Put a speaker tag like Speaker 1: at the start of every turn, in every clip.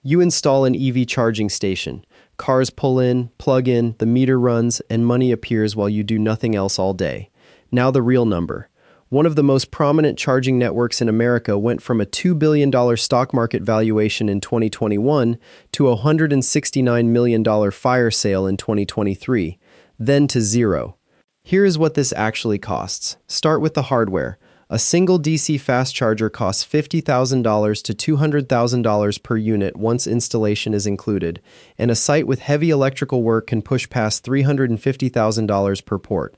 Speaker 1: You install an EV charging station. Cars pull in, plug in, the meter runs, and money appears while you do nothing else all day. Now the real number. One of the most prominent charging networks in America went from a $2 billion stock market valuation in 2021 to a $169 million fire sale in 2023, then to zero. Here is what this actually costs. Start with the hardware. A single DC fast charger costs $50,000 to $200,000 per unit once installation is included, and a site with heavy electrical work can push past $350,000 per port.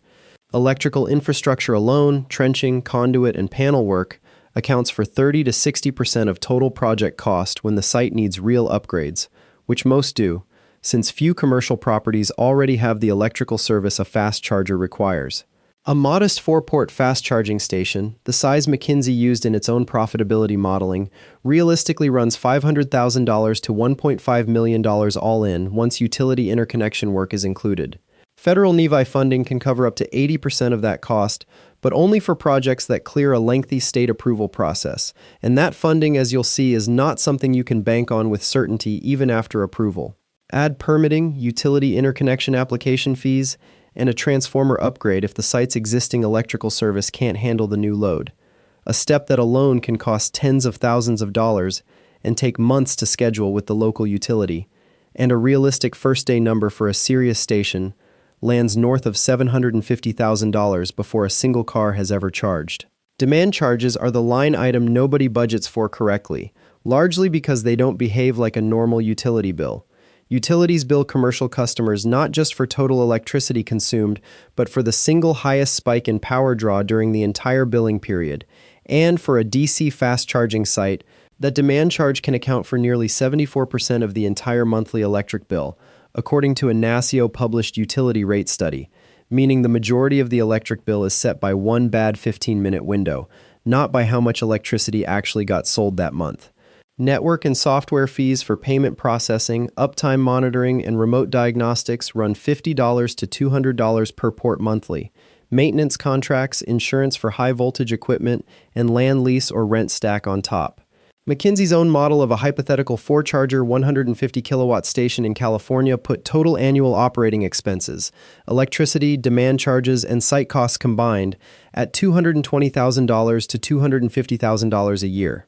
Speaker 1: Electrical infrastructure alone, trenching, conduit, and panel work, accounts for 30 to 60% of total project cost when the site needs real upgrades, which most do, since few commercial properties already have the electrical service a fast charger requires. A modest 4-port fast charging station, the size McKinsey used in its own profitability modeling, realistically runs $500,000 to $1.5 million all in once utility interconnection work is included. Federal NYSE funding can cover up to 80% of that cost, but only for projects that clear a lengthy state approval process, and that funding, as you'll see, is not something you can bank on with certainty even after approval. Add permitting, utility interconnection application fees, and a transformer upgrade if the site's existing electrical service can't handle the new load, a step that alone can cost tens of thousands of dollars and take months to schedule with the local utility, and a realistic first-day number for a serious station lands north of $750,000 before a single car has ever charged. Demand charges are the line item nobody budgets for correctly, largely because they don't behave like a normal utility bill. Utilities bill commercial customers not just for total electricity consumed, but for the single highest spike in power draw during the entire billing period. And for a DC fast charging site, that demand charge can account for nearly 74% of the entire monthly electric bill, according to a NYSE-published utility rate study, meaning the majority of the electric bill is set by one bad 15-minute window, not by how much electricity actually got sold that month. Network and software fees for payment processing, uptime monitoring, and remote diagnostics run $50 to $200 per port monthly. Maintenance contracts, insurance for high-voltage equipment, and land lease or rent stack on top. McKinsey's own model of a hypothetical 4-charger 150-kilowatt station in California put total annual operating expenses, electricity, demand charges, and site costs combined, at $220,000 to $250,000 a year.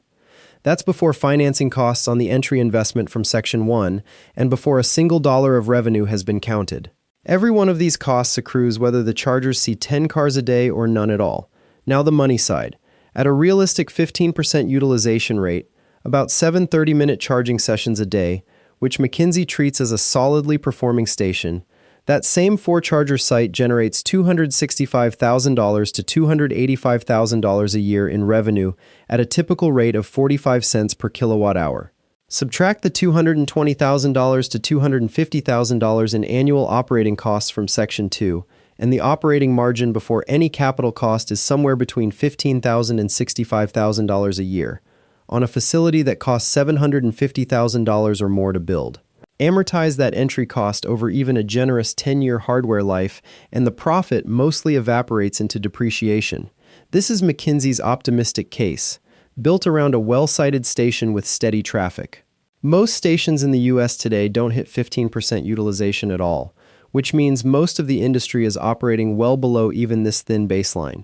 Speaker 1: That's before financing costs on the entry investment from Section 1 and before a single dollar of revenue has been counted. Every one of these costs accrues whether the chargers see 10 cars a day or none at all. Now the money side. At a realistic 15% utilization rate, about 7 30-minute charging sessions a day, which McKinsey treats as a solidly performing station, that same 4-charger site generates $265,000 to $285,000 a year in revenue at a typical rate of 45 cents per kilowatt hour. Subtract the $220,000 to $250,000 in annual operating costs from Section 2, and the operating margin before any capital cost is somewhere between $15,000 and $65,000 a year, on a facility that costs $750,000 or more to build. Amortize that entry cost over even a generous 10-year hardware life, and the profit mostly evaporates into depreciation. This is McKinsey's optimistic case, built around a well-sited station with steady traffic. Most stations in the U.S. today don't hit 15% utilization at all, which means most of the industry is operating well below even this thin baseline.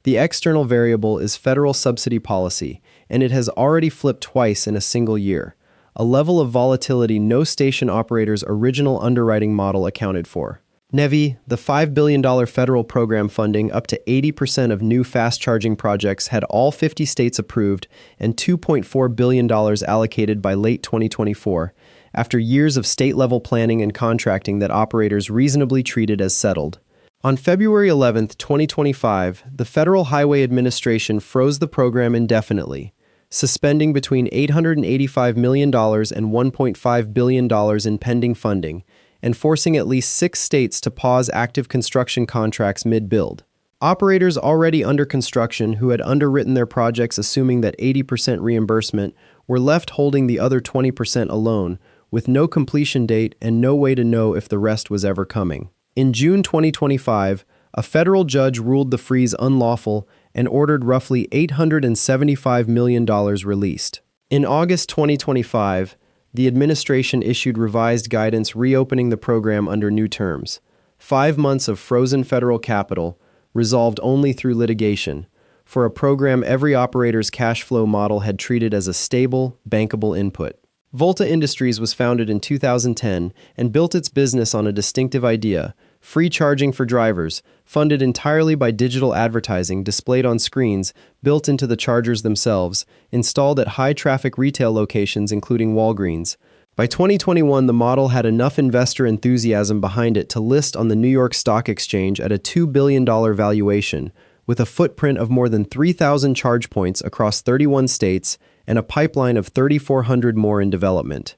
Speaker 1: The external variable is federal subsidy policy, and it has already flipped twice in a single year, a level of volatility no station operator's original underwriting model accounted for. NYSE, the $5 billion federal program funding up to 80% of new fast-charging projects, had all 50 states approved and $2.4 billion allocated by late 2024, after years of state-level planning and contracting that operators reasonably treated as settled. On February 11, 2025, the Federal Highway Administration froze the program indefinitely, suspending between $885 million and $1.5 billion in pending funding, and forcing at least 6 states to pause active construction contracts mid-build. Operators already under construction who had underwritten their projects assuming that 80% reimbursement were left holding the other 20% alone, with no completion date and no way to know if the rest was ever coming. In June 2025, a federal judge ruled the freeze unlawful and ordered roughly $875 million released. In August 2025, the administration issued revised guidance reopening the program under new terms. 5 months of frozen federal capital, resolved only through litigation, for a program every operator's cash flow model had treated as a stable, bankable input. Volta Industries was founded in 2010 and built its business on a distinctive idea: free charging for drivers, funded entirely by digital advertising displayed on screens, built into the chargers themselves, installed at high-traffic retail locations including Walgreens. By 2021, the model had enough investor enthusiasm behind it to list on the New York Stock Exchange at a $2 billion valuation, with a footprint of more than 3,000 charge points across 31 states and a pipeline of 3,400 more in development.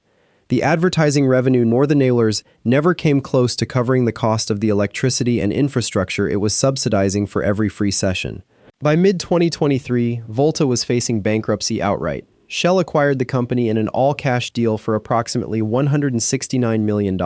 Speaker 1: The advertising revenue nor the nailers never came close to covering the cost of the electricity and infrastructure it was subsidizing for every free session. By mid-2023, Volta was facing bankruptcy outright. Shell acquired the company in an all-cash deal for approximately $169 million,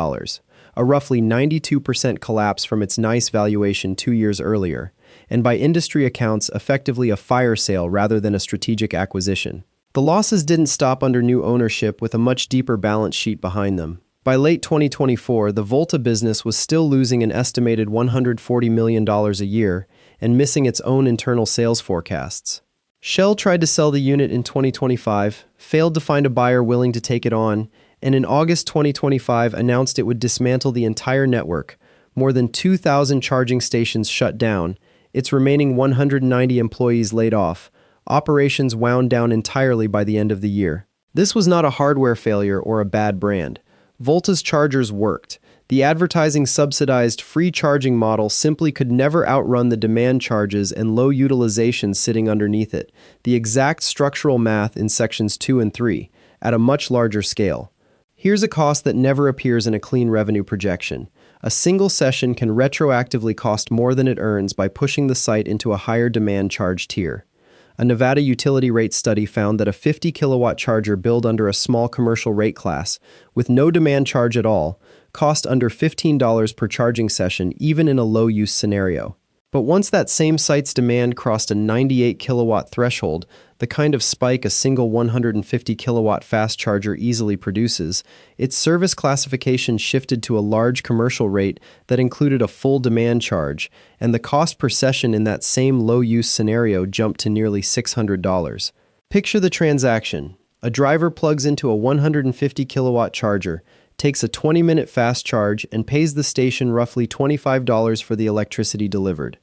Speaker 1: a roughly 92% collapse from its NYSE valuation 2 years earlier, and by industry accounts effectively a fire sale rather than a strategic acquisition. The losses didn't stop under new ownership with a much deeper balance sheet behind them. By late 2024, the Volta business was still losing an estimated $140 million a year and missing its own internal sales forecasts. Shell tried to sell the unit in 2025, failed to find a buyer willing to take it on, and in August 2025 announced it would dismantle the entire network. More than 2,000 charging stations shut down, its remaining 190 employees laid off. Operations wound down entirely by the end of the year. This was not a hardware failure or a bad brand. Volta's chargers worked. The advertising subsidized free charging model simply could never outrun the demand charges and low utilization sitting underneath it, the exact structural math in sections 2 and 3, at a much larger scale. Here's a cost that never appears in a clean revenue projection. A single session can retroactively cost more than it earns by pushing the site into a higher demand charge tier. A Nevada utility rate study found that a 50 kilowatt charger billed under a small commercial rate class, with no demand charge at all, cost under $15 per charging session even in a low-use scenario. But once that same site's demand crossed a 98 kilowatt threshold, the kind of spike a single 150 kilowatt fast charger easily produces, its service classification shifted to a large commercial rate that included a full demand charge, and the cost per session in that same low-use scenario jumped to nearly $600. Picture the transaction. A driver plugs into a 150 kilowatt charger, takes a 20-minute fast charge, and pays the station roughly $25 for the electricity delivered.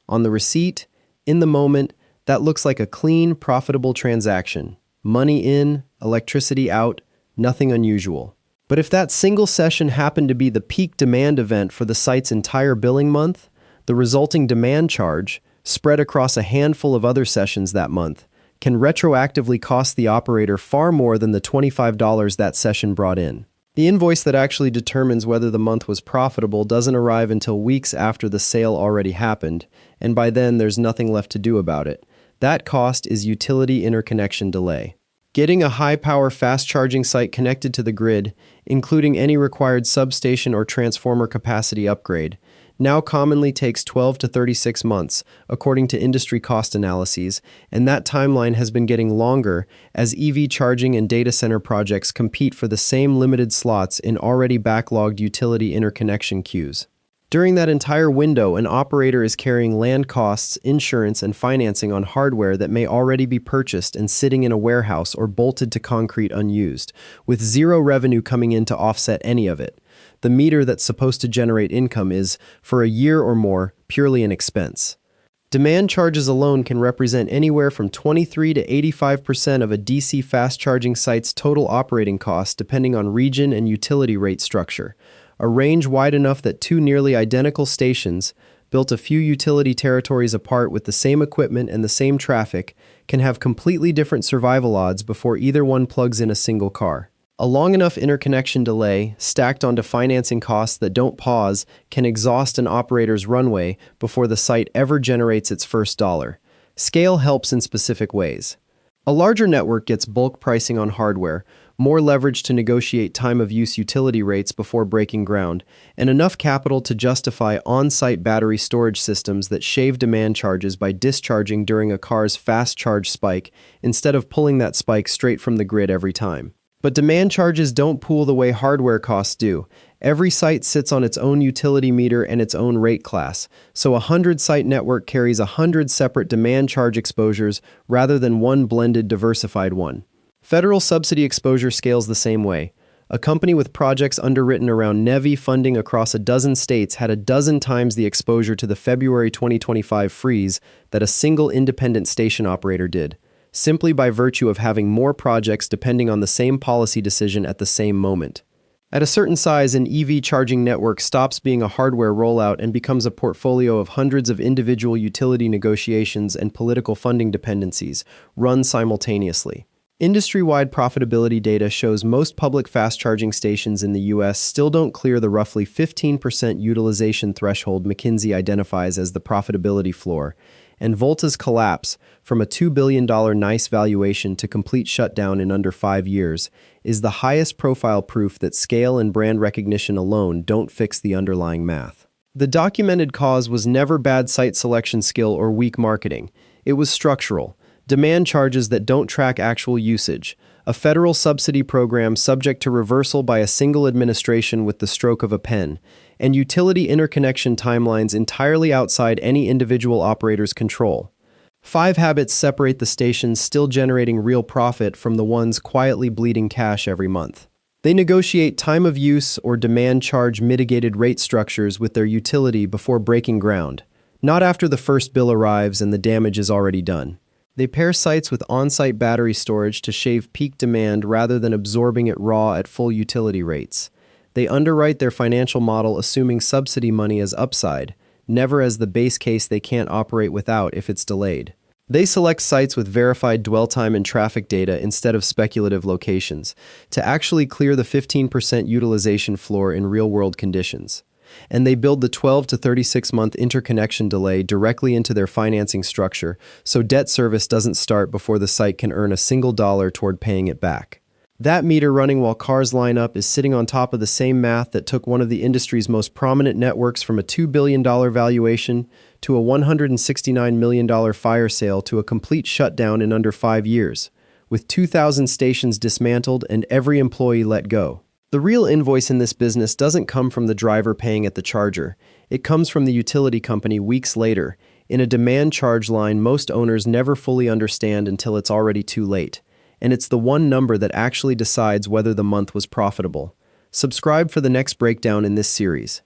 Speaker 1: On the receipt, in the moment, that looks like a clean, profitable transaction. Money in, electricity out, nothing unusual. But if that single session happened to be the peak demand event for the site's entire billing month, the resulting demand charge, spread across a handful of other sessions that month, can retroactively cost the operator far more than the $25 that session brought in. The invoice that actually determines whether the month was profitable doesn't arrive until weeks after the sale already happened, and by then there's nothing left to do about it. That cost is utility interconnection delay. Getting a high-power fast-charging site connected to the grid, including any required substation or transformer capacity upgrade, now commonly takes 12 to 36 months, according to industry cost analyses, and that timeline has been getting longer as EV charging and data center projects compete for the same limited slots in already backlogged utility interconnection queues. During that entire window, an operator is carrying land costs, insurance, and financing on hardware that may already be purchased and sitting in a warehouse or bolted to concrete unused, with zero revenue coming in to offset any of it. The meter that's supposed to generate income is, for a year or more, purely an expense. Demand charges alone can represent anywhere from 23 to 85% of a DC fast-charging site's total operating costs depending on region and utility rate structure, a range wide enough that two nearly identical stations, built a few utility territories apart with the same equipment and the same traffic, can have completely different survival odds before either one plugs in a single car. A long enough interconnection delay, stacked onto financing costs that don't pause, can exhaust an operator's runway before the site ever generates its first dollar. Scale helps in specific ways. A larger network gets bulk pricing on hardware, more leverage to negotiate time-of-use utility rates before breaking ground, and enough capital to justify on-site battery storage systems that shave demand charges by discharging during a car's fast charge spike instead of pulling that spike straight from the grid every time. But demand charges don't pool the way hardware costs do. Every site sits on its own utility meter and its own rate class, so a 100-site network carries 100 separate demand charge exposures rather than one blended diversified one. Federal subsidy exposure scales the same way. A company with projects underwritten around NEVI funding across a dozen states had a dozen times the exposure to the February 2025 freeze that a single independent station operator did, simply by virtue of having more projects depending on the same policy decision at the same moment. At a certain size, an EV charging network stops being a hardware rollout and becomes a portfolio of hundreds of individual utility negotiations and political funding dependencies, run simultaneously. Industry-wide profitability data shows most public fast-charging stations in the U.S. still don't clear the roughly 15% utilization threshold McKinsey identifies as the profitability floor, and Volta's collapse from a $2 billion NYSE valuation to complete shutdown in under 5 years is the highest profile proof that scale and brand recognition alone don't fix the underlying math. The documented cause was never bad site selection skill or weak marketing. It was structural. Demand charges that don't track actual usage, a federal subsidy program subject to reversal by a single administration with the stroke of a pen, and utility interconnection timelines entirely outside any individual operator's control. 5 habits separate the stations still generating real profit from the ones quietly bleeding cash every month. They negotiate time of use or demand charge mitigated rate structures with their utility before breaking ground, not after the first bill arrives and the damage is already done. They pair sites with on-site battery storage to shave peak demand rather than absorbing it raw at full utility rates. They underwrite their financial model assuming subsidy money as upside, never as the base case they can't operate without if it's delayed. They select sites with verified dwell time and traffic data instead of speculative locations to actually clear the 15% utilization floor in real-world conditions. And they build the 12 to 36-month interconnection delay directly into their financing structure so debt service doesn't start before the site can earn a single dollar toward paying it back. That meter running while cars line up is sitting on top of the same math that took one of the industry's most prominent networks from a $2 billion valuation to a $169 million fire sale to a complete shutdown in under 5 years, with 2,000 stations dismantled and every employee let go. The real invoice in this business doesn't come from the driver paying at the charger. It comes from the utility company weeks later, in a demand charge line most owners never fully understand until it's already too late. And it's the one number that actually decides whether the month was profitable. Subscribe for the next breakdown in this series.